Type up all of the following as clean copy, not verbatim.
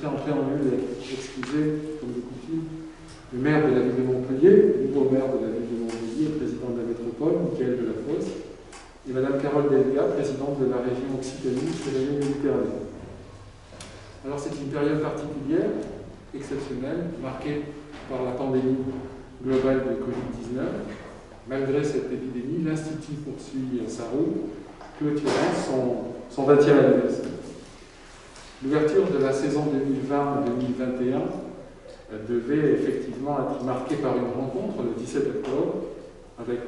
tiens en préambule à excuser, comme de coutume, le maire de la ville de Montpellier, le nouveau maire de la ville de Montpellier, président de la métropole, Michael Delafosse, et Madame Carole Delga, présidente de la région Occitanie de la Méditerranée. Alors c'est une période particulière, exceptionnelle, marquée par la pandémie globale de Covid-19. Malgré cette épidémie, l'Institut poursuit sa route, clôturant son 20e anniversaire. L'ouverture de la saison 2020-2021 devait effectivement être marquée par une rencontre le 17 octobre avec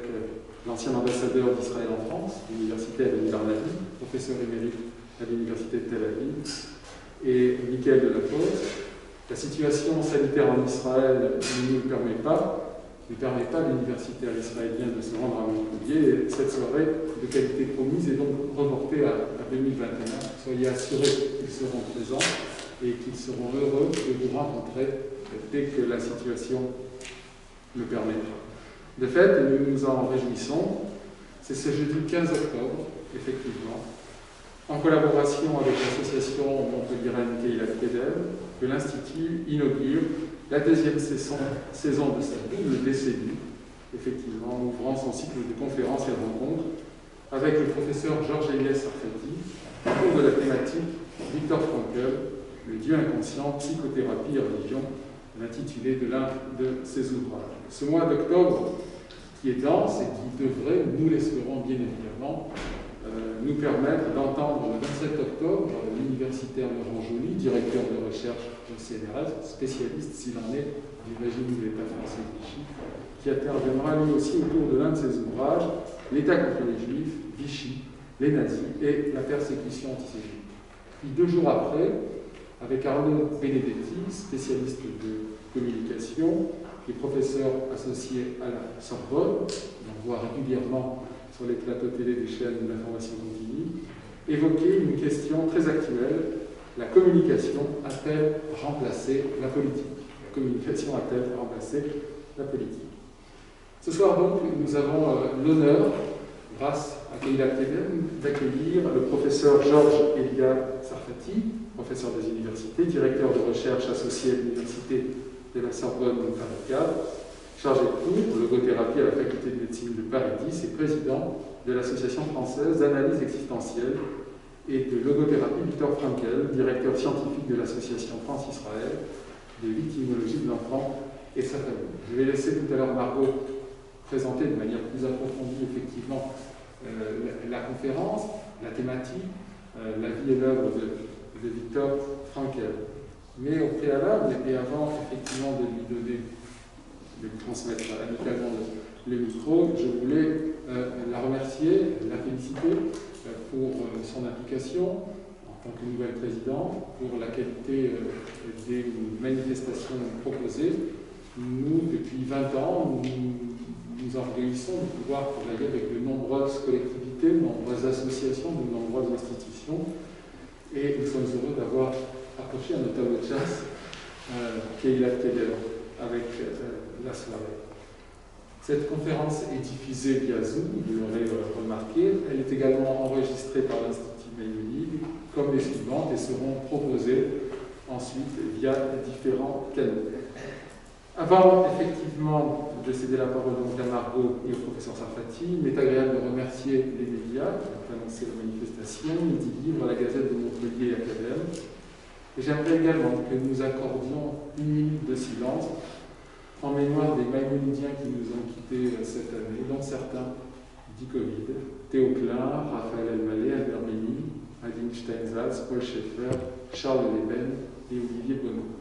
l'ancien ambassadeur d'Israël en France, l'université Abel Barnavi, professeur émérite à l'université de Tel Aviv, et Michael Delafosse. La situation sanitaire en Israël ne nous permet pas à l'université israélienne de se rendre à Montpellier, et cette soirée de qualité promise est donc reportée à 2021. Soyez assurés qu'ils seront présents et qu'ils seront heureux de vous rencontrer dès que la situation le permettra. De fait, nous nous en réjouissons, c'est ce jeudi 15 octobre, effectivement, en collaboration avec l'association Montpelliéraine Keilat Kedem, que l'Institut inaugure la deuxième saison de sa double décennie, effectivement, en ouvrant son cycle de conférences et de rencontres avec le professeur Georges Elias Sarfati, autour de la thématique Viktor Frankl, le Dieu inconscient, psychothérapie et religion, l'intitulé de l'un de ses ouvrages. Ce mois d'octobre, qui est dense et qui devrait, nous l'espérons bien évidemment, nous permettre d'entendre le 27 octobre l'universitaire Laurent Joly, directeur de recherche au CNRS, spécialiste s'il en est du régime de l'État français de Vichy, qui interviendra lui aussi autour de l'un de ses ouvrages, L'État contre les Juifs, Vichy, les nazis et la persécution antisémite. Puis 2 jours après, avec Arnaud Benedetti, spécialiste de communication, qui est professeur associé à la Sorbonne, on voit régulièrement sur les plateaux télé des chaînes de l'information continue, évoquer une question très actuelle: la communication a-t-elle remplacé la politique? La communication a-t-elle remplacé la politique? Ce soir donc, nous avons l'honneur, grâce à Keilat Kedem, d'accueillir le professeur Georges Elias Sarfati, professeur des universités, directeur de recherche associé à l'université de la Sorbonne Paris 4, chargé de cours de logothérapie à la faculté de médecine de Paris 10 et président de l'Association française d'analyse existentielle et de logothérapie Viktor Frankl, directeur scientifique de l'Association France-Israël de victimologie de l'enfant et sa famille. Je vais laisser tout à l'heure Margot présenter de manière plus approfondie effectivement la conférence, la thématique, la vie et l'œuvre de Viktor Frankl. Mais au préalable, et avant effectivement de lui transmettre amicalement le micro, je voulais la remercier, la féliciter pour son implication en tant que nouvelle présidente, pour la qualité des manifestations proposées. Nous, depuis 20 ans, nous orgueillissons de pouvoir travailler avec de nombreuses collectivités, de nombreuses associations, de nombreuses institutions, et nous sommes heureux d'avoir approché à notre tableau de chasse Keilat Kedem avec la soirée. Cette conférence est diffusée via Zoom, vous l'aurez remarqué. Elle est également enregistrée par l'Institut Maïmonide, comme les suivantes, et seront proposées ensuite via différents canaux. Avant effectivement de céder la parole donc à Margot et au professeur Sarfati, il m'est agréable de remercier les médias qui ont annoncé la manifestation, Midi Libre, la Gazette de Montpellier et Academ. Et j'aimerais également que nous accordions une minute de silence en mémoire des Maïmonidiens qui nous ont quittés cette année, dont certains du Covid: Théo Klein, Raphaël Elmaleh, Albert Mény, Adine Steinsaltz, Paul Schaeffer, Charles Leben et Olivier Bonneau.